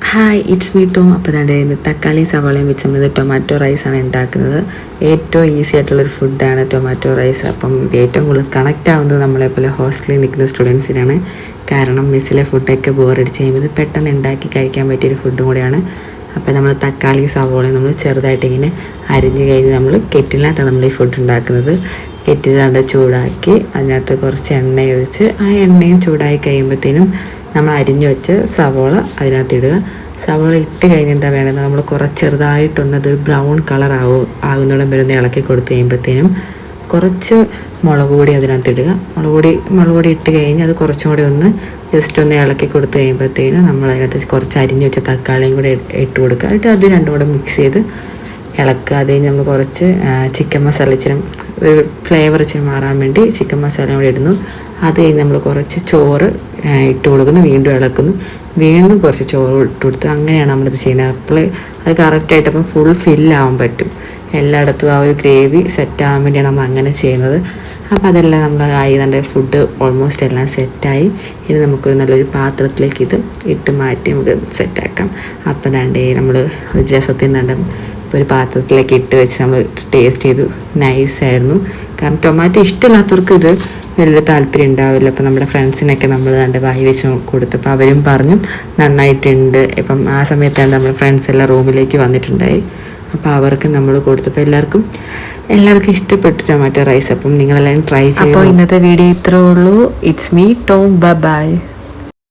Hi, it's me Tom. അപ്പോൾ ഇന്ന് തക്കാളി സവാളയും വെച്ച് നമ്മൾ ടൊമാറ്റോ റൈസാണ് ഉണ്ടാക്കുന്നത്. ഏറ്റവും ഈസി ആയിട്ടുള്ളൊരു ഫുഡാണ് ടൊമാറ്റോ റൈസ്. അപ്പം ഇത് ഏറ്റവും കൂടുതൽ കണക്റ്റ് ആവുന്നത് നമ്മളെപ്പോലെ ഹോസ്റ്റലിൽ നിൽക്കുന്ന സ്റ്റുഡൻസിനാണ്. കാരണം മെസ്സിലെ ഫുഡൊക്കെ ബോറടിച്ച് കഴിയുമ്പോൾ ഇത് പെട്ടെന്ന് ഉണ്ടാക്കി കഴിക്കാൻ പറ്റിയൊരു ഫുഡും കൂടിയാണ്. അപ്പോൾ നമ്മൾ തക്കാളി സവാളയും നമ്മൾ ചെറുതായിട്ട് ഇങ്ങനെ അരിഞ്ഞ് കഴിഞ്ഞ് നമ്മൾ കെറ്റിലിനകത്താണ് നമ്മൾ ഈ ഫുഡ് ഉണ്ടാക്കുന്നത്. കെറ്റിൽ കണ്ട് ചൂടാക്കി അതിനകത്ത് കുറച്ച് എണ്ണ ഒഴിച്ച് ആ എണ്ണയും ചൂടായി കഴിയുമ്പോഴത്തേനും നമ്മൾ അരിഞ്ഞു വെച്ച് സവോള അതിനകത്തിടുക. സവോള ഇട്ട് കഴിഞ്ഞ് എന്താ വേണ്ടത്, നമ്മൾ കുറച്ച് ചെറുതായിട്ടൊന്നതൊരു ബ്രൗൺ കളർ ആകുന്നോളം വരെ ഒന്ന് ഇളക്കി കൊടുത്ത് കഴിയുമ്പോഴത്തേനും കുറച്ച് മുളക് പൊടി അതിനകത്തിടുക. മുളക് പൊടി ഇട്ട് കഴിഞ്ഞ് അത് കുറച്ചും കൂടി ഒന്ന് ജസ്റ്റ് ഒന്ന് ഇളക്കി കൊടുത്ത് കഴിയുമ്പോഴത്തേനും നമ്മൾ അതിനകത്ത് കുറച്ച് അരിഞ്ഞ് വെച്ച തക്കാളിയും കൂടി ഇട്ട് കൊടുക്കുക. എന്നിട്ട് അത് രണ്ടും കൂടെ മിക്സ് ചെയ്ത് ഇളക്കുക. അത് കഴിഞ്ഞ് നമ്മൾ കുറച്ച് ചിക്കൻ മസാല ഇച്ചിരി ഒരു ഫ്ലേവർ ഇച്ചിരി മാറാൻ വേണ്ടി ചിക്കൻ മസാല കൂടി ഇടുന്നു. അത് കഴിഞ്ഞ് നമ്മൾ കുറച്ച് ചോറ് ഇട്ട് കൊടുക്കുന്നു, വീണ്ടും ഇളക്കുന്നു, വീണ്ടും കുറച്ച് ചോറ് ഇട്ട് കൊടുത്ത് അങ്ങനെയാണ് നമ്മളിത് ചെയ്യുന്നത്. അപ്പോൾ അത് കറക്റ്റായിട്ട് അപ്പം ഫുൾ ഫില്ലാവാൻ പറ്റും. എല്ലായിടത്തും ആ ഒരു ഗ്രേവി സെറ്റാകാൻ വേണ്ടിയാണ് നമ്മൾ അങ്ങനെ ചെയ്യുന്നത്. അപ്പോൾ അതെല്ലാം നമ്മൾ ആയി നല്ല ഫുഡ് ഓൾമോസ്റ്റ് എല്ലാം സെറ്റായി. ഇനി നമുക്കൊരു നല്ലൊരു പാത്രത്തിലേക്ക് ഇത് ഇട്ട് മാറ്റി നമുക്ക് സെറ്റാക്കാം. അപ്പോൾ നമ്മൾ ഒരു രസത്തിൻ്റെ ഇപ്പോൾ ഒരു പാത്രത്തിലേക്ക് ഇട്ട് വെച്ച് നമ്മൾ ടേസ്റ്റ് ചെയ്തു. നൈസായിരുന്നു. കാരണം ടൊമാറ്റോ ഇഷ്ടമില്ലാത്തവർക്ക് ഇത് വലിയ താല്പര്യം ഉണ്ടാവില്ല. അപ്പോൾ നമ്മുടെ ഫ്രണ്ട്സിനൊക്കെ നമ്മൾ വായി വെച്ച് കൊടുത്തപ്പോൾ അവരും പറഞ്ഞു നന്നായിട്ടുണ്ട്. ഇപ്പം ആ സമയത്താണ് നമ്മുടെ ഫ്രണ്ട്സ് എല്ലാം റൂമിലേക്ക് വന്നിട്ടുണ്ടായി. അപ്പോൾ അവർക്ക് നമ്മൾ കൊടുത്തപ്പോൾ എല്ലാവർക്കും ഇഷ്ടപ്പെട്ടു ടൊമാറ്റോ റൈസ്. അപ്പം നിങ്ങളെല്ലാവരും ട്രൈ ചെയ്യും. അപ്പോൾ ഇന്നത്തെ വീഡിയോ ഇത്രേ ഉള്ളൂ. It's me Tom. ബൈ.